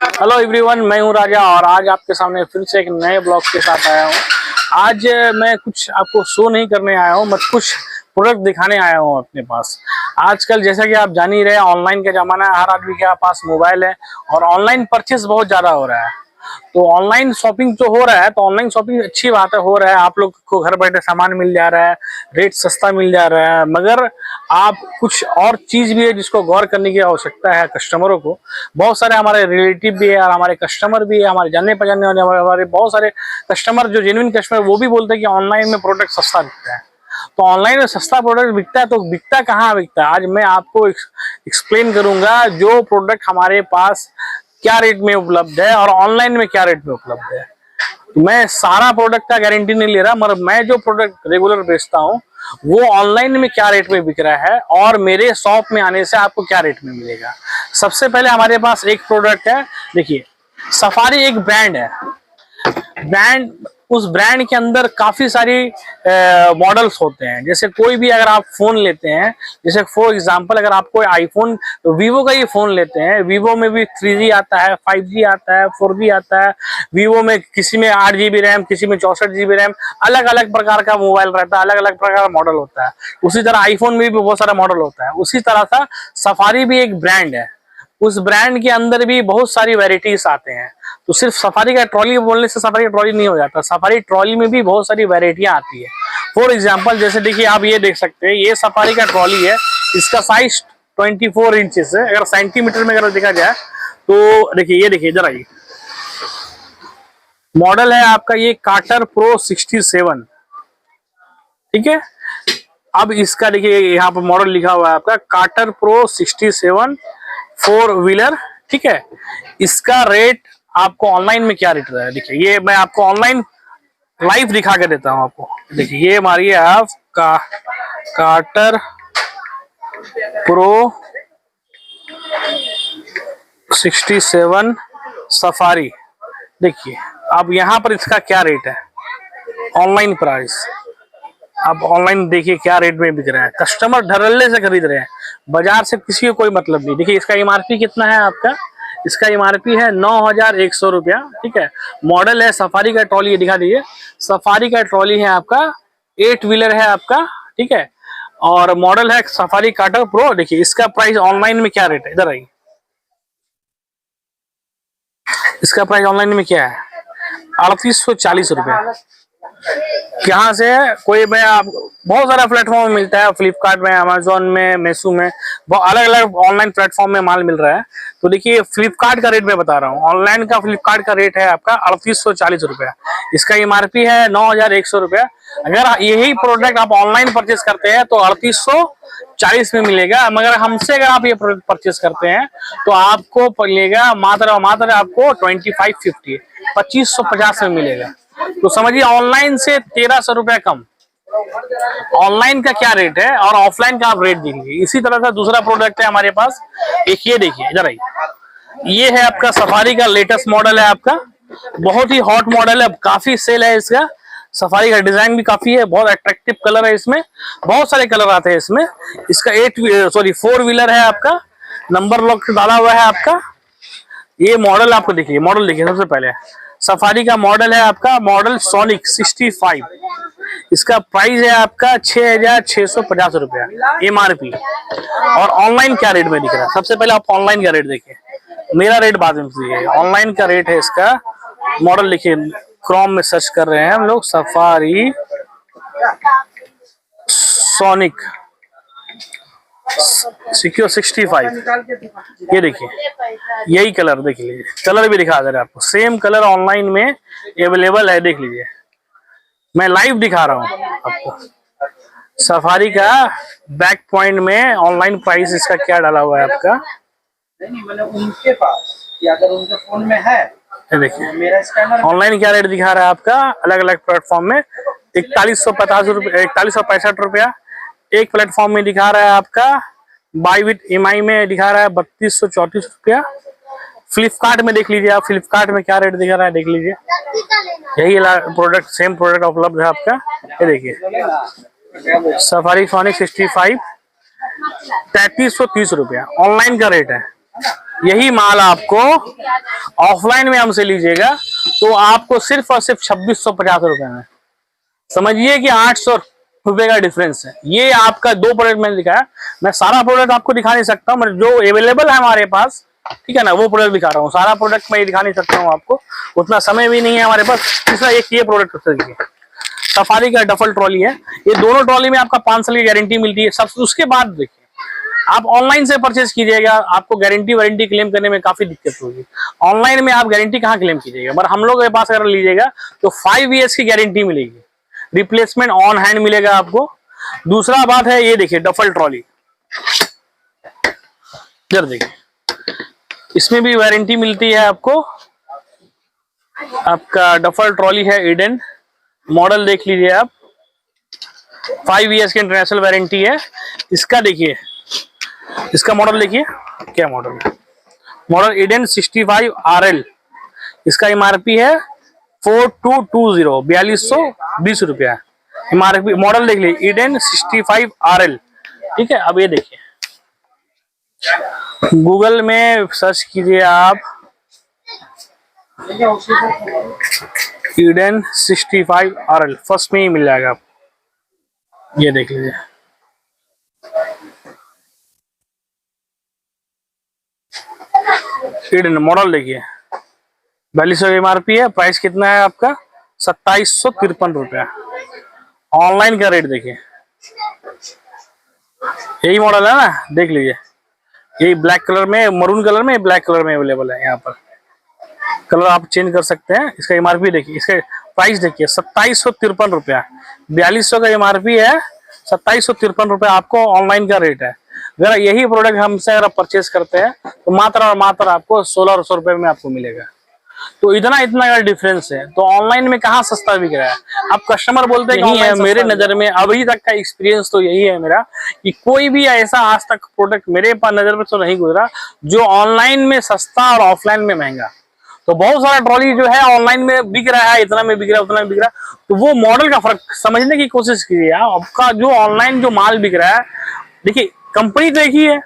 Hello everyone, मैं हूं राजा और आज आपके सामने फिर से एक नए ब्लॉग के साथ आया हूं। आज मैं कुछ आपको शो नहीं करने आया हूं, मैं कुछ प्रोडक्ट दिखाने आया हूं अपने पास। आजकल जैसा कि आप जान ही रहे हैं, ऑनलाइन का जमाना है, हर आदमी के पास मोबाइल है और ऑनलाइन परचेस बहुत ज्यादा हो रहा है। तो ऑनलाइन शॉपिंग जो हो रहा है, तो ऑनलाइन शॉपिंग अच्छी बात है, हो रहा है, आप लोग को घर बैठे सामान मिल जा रहा है, रेट सस्ता मिल जा रहा है। मगर आप कुछ और चीज भी है जिसको गौर करने की आवश्यकता है कस्टमरों को। बहुत सारे हमारे रिलेटिव भी है और हमारे कस्टमर भी है, हमारे जानने पहचानने वाले हमारे बहुत सारे कस्टमर जो जेन्युइन कस्टमर, वो भी बोलते हैं कि ऑनलाइन में प्रोडक्ट सस्ता बिकता है। तो ऑनलाइन में सस्ता प्रोडक्ट बिकता है, तो बिकता कहाँ बिकता है, आज मैं आपको एक्सप्लेन करूंगा जो प्रोडक्ट हमारे पास क्या रेट में उपलब्ध है और ऑनलाइन में क्या रेट में उपलब्ध है। मैं सारा प्रोडक्ट का गारंटी नहीं ले रहा, मगर मैं जो प्रोडक्ट रेगुलर बेचता हूँ वो ऑनलाइन में क्या रेट में बिक रहा है और मेरे शॉप में आने से आपको क्या रेट में मिलेगा। सबसे पहले हमारे पास एक प्रोडक्ट है, देखिए, सफारी एक ब्रांड है। ब्रांड, उस ब्रांड के अंदर काफी सारी मॉडल्स होते हैं। जैसे कोई भी अगर आप फोन लेते हैं, जैसे फॉर एग्जांपल अगर आप कोई आईफोन, वीवो का ही फोन लेते हैं, वीवो में भी 3G आता है, 5G आता है, 4G आता है। वीवो में किसी में 8 GB रैम, किसी में 64 GB रैम, अलग अलग प्रकार का मोबाइल रहता है, अलग अलग प्रकार का मॉडल होता है। उसी तरह आईफोन में भी बहुत सारा मॉडल होता है। उसी तरह सा सफारी भी एक ब्रांड है, उस ब्रांड के अंदर भी बहुत सारी वेराइटीज आते हैं। तो सिर्फ सफारी का ट्रॉली बोलने से सफारी ट्रॉली नहीं हो जाता, सफारी ट्रॉली में भी बहुत सारी वेराइटियां आती है। फॉर एग्जांपल जैसे देखिए, आप ये देख सकते हैं, ये सफारी का ट्रॉली है, इसका साइज 24 इंचेस है। अगर सेंटीमीटर में अगर देखा जाए तो देखिए, ये देखिए जरा, ये मॉडल है आपका ये कार्टर प्रो 67, ठीक है। अब इसका देखिए यहाँ पर मॉडल लिखा हुआ है आपका कार्टर प्रो 67 4 व्हीलर, ठीक है। इसका रेट आपको ऑनलाइन में क्या रेट रहा है, देखिए, ये मैं आपको ऑनलाइन लाइव दिखा के देता हूँ आपको। देखिए, ये मारिए आप कार्टर प्रो 67 सफारी, देखिए अब यहाँ पर इसका क्या रेट है ऑनलाइन प्राइस। अब ऑनलाइन देखिए क्या रेट में बिक रहा है, कस्टमर धड़ल्ले से खरीद रहे हैं, बाजार से किसी को कोई मतलब नहीं। देखिए इसका एमआरपी कितना है आपका, इसका एमआरपी है 9,100 रुपया, ठीक है। मॉडल है सफारी का ट्रॉली, दिखा दीजिए, सफारी का ट्रॉली है आपका, 8 व्हीलर है आपका, ठीक है। और मॉडल है सफारी कार्टर प्रो। देखिए इसका प्राइस ऑनलाइन में क्या रेट है, इधर आइए, इसका प्राइस ऑनलाइन में क्या है, 3840 रुपया। यहाँ से कोई मैं आप बहुत सारा प्लेटफॉर्म में मिलता है, फ्लिपकार्ट में, अमेजोन में, मेसू में, बहुत अलग अलग ऑनलाइन प्लेटफॉर्म में माल मिल रहा है। तो देखिए फ्लिपकार्ट का रेट मैं बता रहा हूँ, ऑनलाइन का फ्लिपकार्ट का रेट है आपका 3840 रुपया, इसका एमआरपी है 9,100 रुपया। अगर यही प्रोडक्ट आप ऑनलाइन परचेस करते हैं तो 3840 में मिलेगा, मगर हमसे अगर आप ये प्रोडक्ट परचेस करते हैं तो आपको मिलेगा मात्र मात्र आपको 2550, 2550 में मिलेगा। तो समझिए ऑनलाइन से 1300 रुपया कम। ऑनलाइन का क्या रेट है और ऑफलाइन का आप रेट देंगे। इसी तरह से दूसरा प्रोडक्ट है हमारे पास, एक ये देखिए इधर आइए, ये है आपका सफारी का लेटेस्ट मॉडल है आपका, बहुत ही हॉट मॉडल है, काफी सेल है इसका। सफारी का डिजाइन भी काफी है, बहुत अट्रैक्टिव कलर है इसमें, बहुत सारे कलर आते हैं इसमें। इसका 4 व्हीलर है आपका, नंबर लॉक डाला हुआ है आपका। ये मॉडल आपको देखिए, मॉडल देखिए, सबसे पहले सफारी का मॉडल है आपका, मॉडल सोनिक 65, इसका प्राइस है आपका 6,650 रुपया एमआरपी। और ऑनलाइन क्या रेट में दिख रहा है, सबसे पहले आप ऑनलाइन का रेट देखिए, मेरा रेट बाद में देखिए। ऑनलाइन का रेट है इसका, मॉडल लिखिए, क्रोम में सर्च कर रहे हैं हम लोग, सफारी सोनिक सिक्योर 65, ये देखिए, यही कलर देख लीजिए, कलर भी दिखा दे रहे आपको, सेम कलर ऑनलाइन में अवेलेबल है, देख लीजिए, मैं लाइव दिखा रहा हूँ आपको। सफारी का बैक पॉइंट में ऑनलाइन प्राइस इसका क्या डाला हुआ है आपका, नहीं मैंने उनके पास, या अगर उनके फोन में है, ये देखिए मेरा स्कैनर ऑनलाइन क्या रेट दिखा रहा है आपका अलग अलग प्लेटफॉर्म में, 4150 रुपया, 4165 रुपया। एक प्लेटफॉर्म में दिखा रहा है आपका बाई विथ EMI में दिखा रहा है 3234 रुपया। फ्लिपकार्ट में देख लीजिए आप, फ्लिपकार्ट में क्या रेट दिखा रहा है देख लीजिए, यही प्रोडक्ट, सेम प्रोडक्ट उपलब्ध है आपका। ये देखिए सफारी सोनिक 65 3330 रुपया ऑनलाइन का रेट है। यही माल आपको ऑफलाइन में हमसे लीजिएगा तो आपको सिर्फ और सिर्फ 2650 रुपए में, समझिए कि 800 रुपए का डिफरेंस है। ये आपका 2 प्रोडक्ट मैंने दिखाया, मैं सारा प्रोडक्ट आपको दिखा नहीं सकता, मैं जो अवेलेबल है हमारे पास, ठीक है ना, वो प्रोडक्ट दिखा रहा हूँ। सारा प्रोडक्ट मैं दिखा नहीं सकता हूँ आपको, उतना समय भी नहीं है हमारे पास। तीसरा एक ये प्रोडक्ट देखिए, सफारी का डफल ट्रॉली है, ये दोनों ट्रॉली में आपका 5 साल की गारंटी मिलती है सब। उसके बाद देखिए आप ऑनलाइन से परचेज कीजिएगा, आपको गारंटी वारंटी क्लेम करने में काफी दिक्कत होगी। ऑनलाइन में आप गारंटी कहाँ क्लेम कीजिएगा, पर हम लोग के पास अगर लीजिएगा तो 5 ईयर्स की गारंटी मिलेगी, रिप्लेसमेंट ऑन हैंड मिलेगा आपको। दूसरा बात है ये देखिए डफल ट्रॉली, इधर देखिए, इसमें भी वारंटी मिलती है आपको। आपका डफल ट्रॉली है ईडन, मॉडल देख लीजिए आप, 5 ईयर्स की इंटरनेशनल वारंटी है। इसका देखिए, इसका मॉडल देखिए क्या मॉडल है, मॉडल ईडन 65 RL, इसका एमआरपी है 4220, 4220 रुपया एमआरपी। मॉडल देख लीजिए ईडन 65 RL, ठीक है। अब ये देखिए, गूगल में सर्च कीजिए आप ईडन 65 RL, फर्स्ट में ही मिल जाएगा आपको, ये देख लीजिए। ईडन मॉडल देखिए, 4200 एमआरपी है, प्राइस कितना है आपका 2753 रुपया। ऑनलाइन का रेट देखिए, यही मॉडल है ना, देख लीजिए, यही ब्लैक कलर में, मरून कलर में, ब्लैक कलर में अवेलेबल है। यहाँ पर कलर आप चेंज कर सकते हैं। इसका एमआरपी देखिए, इसका प्राइस देखिए 2753 रुपया, 4200 का एमआरपी है, 2753 रुपया आपको ऑनलाइन का रेट है। अगर यही प्रोडक्ट हमसे अगर आप परचेज करते हैं तो मात्र और मात्र आपको 1600 रुपए में आपको मिलेगा। तो इतना का डिफरेंस है, तो ऑनलाइन में कहाँ सस्ता बिक रहा है। अब कस्टमर बोलते हैं नहीं है, मेरे नजर में अभी तक का एक्सपीरियंस तो यही है मेरा कि कोई भी ऐसा आज तक प्रोडक्ट मेरे पास नजर में तो नहीं गुजरा जो ऑनलाइन में सस्ता और ऑफलाइन में महंगा। तो बहुत सारा ट्रॉली जो है ऑनलाइन में बिक रहा है, इतना में बिक रहा है, उतना में बिक रहा है, तो वो मॉडल का फर्क समझने की कोशिश कीजिए। आपका जो ऑनलाइन जो माल बिक रहा है, देखिए कंपनी तो एक ही है,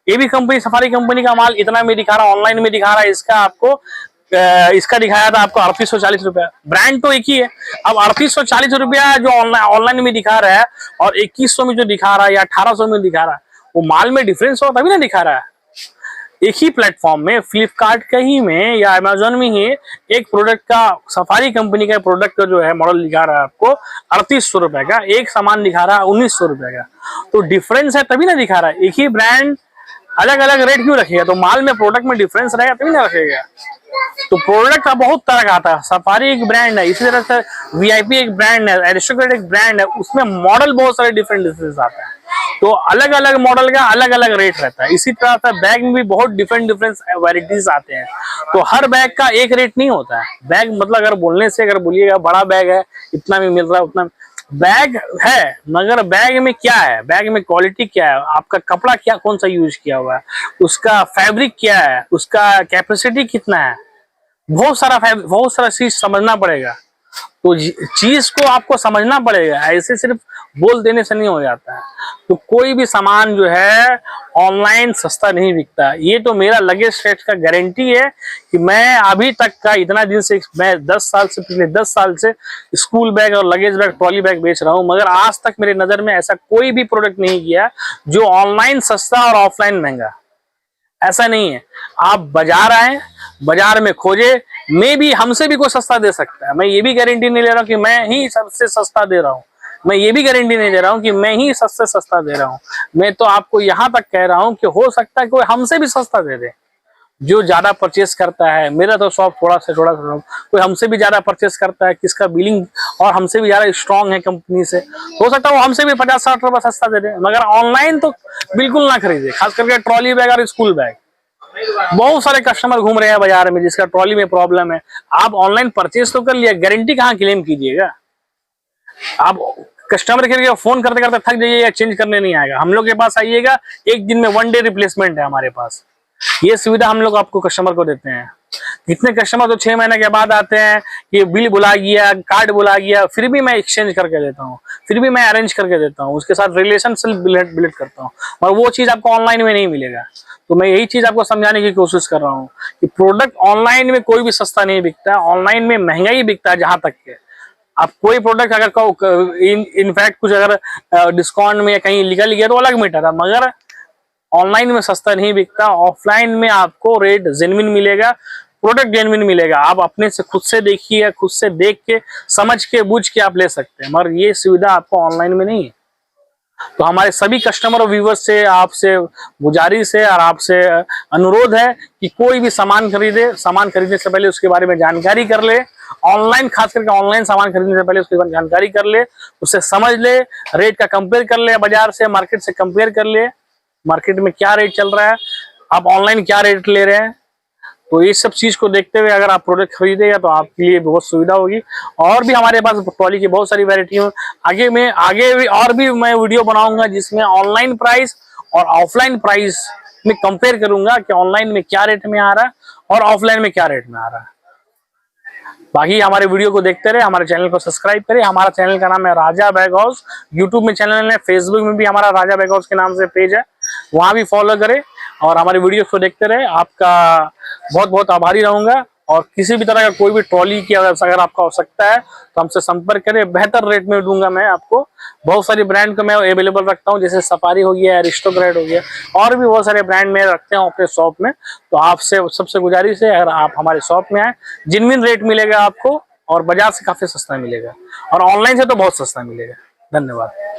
ये भी कंपनी सफारी कंपनी का माल इतना में दिखा रहा है, ऑनलाइन में दिखा रहा है, इसका आपको इसका दिखाया था आपको 3840 रुपया, ब्रांड तो एक ही है। अब 3840 रुपया जो ऑनलाइन में दिखा रहा है और 2100 में जो दिखा रहा है या 1800 में दिखा रहा है, वो माल में डिफरेंस हो तभी ना दिखा रहा है। एक ही प्लेटफॉर्म में, फ्लिपकार्ट कहीं में या अमेजोन में ही एक प्रोडक्ट का, सफारी कंपनी का प्रोडक्ट का जो है मॉडल दिखा रहा है आपको 3800 रुपए का, एक सामान दिखा रहा है 1900 रुपए का, तो डिफरेंस है तभी ना दिखा रहा है। एक ही ब्रांड अलग अलग रेट क्यों रखेगा, तो माल में प्रोडक्ट में डिफरेंस रहेगा तभी ना रखेगा। तो प्रोडक्ट का बहुत तरह का आता है, सफारी एक ब्रांड है, इसी तरह से वीआईपी एक ब्रांड है, एरिस्टोक्रेट एक ब्रांड है, उसमें मॉडल बहुत सारे डिफरेंस आता है, तो अलग अलग मॉडल का अलग अलग रेट रहता है। इसी तरह से बैग में भी बहुत डिफरेंट वैरायटीज आते हैं, तो हर बैग का एक रेट नहीं होता है। बैग मतलब अगर बोलने से अगर बोलिएगा बड़ा बैग है इतना में मिल रहा है, उतना बैग है, मगर बैग में क्या है, बैग में क्वालिटी क्या है, आपका कपड़ा क्या कौन सा यूज किया हुआ है, उसका फैब्रिक क्या है, उसका कैपेसिटी कितना है, बहुत सारा चीज समझना पड़ेगा। तो चीज को आपको समझना पड़ेगा, ऐसे सिर्फ बोल देने से नहीं हो जाता है। तो कोई भी सामान जो है ऑनलाइन सस्ता नहीं बिकता, ये तो मेरा लगेज स्टेट का गारंटी है कि मैं अभी तक का इतना दिन से, मैं 10 साल से, पिछले 10 साल से स्कूल बैग और लगेज बैग, ट्रॉली बैग बेच रहा हूं, मगर आज तक मेरे नजर में ऐसा कोई भी प्रोडक्ट नहीं किया जो ऑनलाइन सस्ता और ऑफलाइन महंगा। ऐसा नहीं है। आप बाजार आए, बाजार में खोजे, मे भी हमसे भी कोई सस्ता दे सकता है। मैं ये भी गारंटी नहीं ले रहा हूँ कि मैं ही सबसे सस्ता दे रहा हूँ, मैं ये भी गारंटी नहीं दे रहा हूँ कि मैं ही सबसे सस्ता दे रहा हूँ। मैं तो आपको यहाँ तक कह रहा हूँ कि हो सकता है कोई हमसे भी सस्ता दे दे, जो ज्यादा परचेस करता है। मेरा तो शॉप थोड़ा सा कोई हमसे भी ज्यादा परचेस करता है, किसका बिलिंग और हमसे भी ज्यादा स्ट्रांग है कंपनी से, हो सकता है वो हमसे भी 50-60 रुपए सस्ता दे दे, मगर ऑनलाइन तो बिल्कुल ना खरीदे, खास करके ट्रॉली बैग और स्कूल बैग। बहुत सारे कस्टमर घूम रहे हैं बाजार में जिसका ट्रॉली में प्रॉब्लम है, आप ऑनलाइन परचेस तो कर लिया, गारंटी कहाँ क्लेम कीजिएगा। आप कस्टमर के लिए फोन करते करते थक जाइएगा, चेंज करने नहीं आएगा। हम लोग के पास आइएगा, एक दिन में 1 डे रिप्लेसमेंट है हमारे पास, ये सुविधा हम लोग आपको कस्टमर को देते हैं। कितने कस्टमर तो 6 महीने के बाद आते हैं कि बिल बुला गया, कार्ड बुला गया, फिर भी मैं एक्सचेंज करके देता हूँ, फिर भी मैं अरेंज करके देता हूँ, उसके साथ रिलेशनशिप बिल्ड करता हूँ। और वो चीज आपको ऑनलाइन में नहीं मिलेगा। तो मैं यही चीज आपको समझाने की कोशिश कर रहा हूँ कि प्रोडक्ट ऑनलाइन में कोई भी सस्ता नहीं बिकता है, ऑनलाइन में महंगा ही बिकता है। जहां तक के आप कोई प्रोडक्ट अगर कहो इनफैक्ट कुछ अगर डिस्काउंट में कहीं निकल गया तो अलग मैटर है, मगर ऑनलाइन में सस्ता नहीं बिकता। ऑफलाइन में आपको रेट जेन्युइन मिलेगा, प्रोडक्ट जेन्युइन मिलेगा। आप अपने से खुद से देखिए, खुद से देख के समझ के बूझ के आप ले सकते हैं, मगर ये सुविधा आपको ऑनलाइन में नहीं है। तो हमारे सभी कस्टमर और व्यूवर्स से आपसे गुजारिश है और आपसे अनुरोध है कि कोई भी सामान खरीदे, सामान खरीदने से पहले उसके बारे में जानकारी कर ले। ऑनलाइन, खास करके ऑनलाइन सामान खरीदने से पहले उसके बारे में जानकारी कर ले, उससे समझ ले, रेट का कंपेयर कर ले, बाजार से मार्केट से कंपेयर कर ले, मार्केट में क्या रेट चल रहा है, आप ऑनलाइन क्या रेट ले रहे हैं। तो ये सब चीज को देखते हुए अगर आप प्रोडक्ट खरीदेगा तो आपके लिए बहुत सुविधा होगी। और भी हमारे पास ट्रॉली की बहुत सारी वैरायटी है। आगे भी और भी मैं वीडियो बनाऊंगा जिसमें ऑनलाइन प्राइस और ऑफलाइन प्राइस में कंपेयर करूंगा कि ऑनलाइन में क्या रेट में आ रहा है और ऑफलाइन में क्या रेट में आ रहा है। बाकी हमारे वीडियो को देखते रहे, हमारे चैनल को सब्सक्राइब करें। हमारा चैनल का नाम है राजा बैग हाउस। यूट्यूब में चैनल है, फेसबुक में भी हमारा राजा बैग हाउस के नाम से पेज है, वहां भी फॉलो करें और हमारे वीडियो को देखते रहे। आपका बहुत बहुत आभारी रहूंगा। और किसी भी तरह का कोई भी ट्रॉली की अगर आपका आवश्यकता है तो हमसे संपर्क करें, बेहतर रेट में दूंगा मैं आपको। बहुत सारी ब्रांड को मैं अवेलेबल रखता हूं, जैसे सफारी हो गया, एरिस्टोक्रेट हो गया, और भी बहुत सारे ब्रांड में रखते हैं अपने शॉप में। तो आपसे सबसे गुजारिश है, अगर आप हमारे शॉप में आए, जेन्युइन रेट मिलेगा आपको और बाजार से काफी सस्ता मिलेगा और ऑनलाइन से तो बहुत सस्ता मिलेगा। धन्यवाद।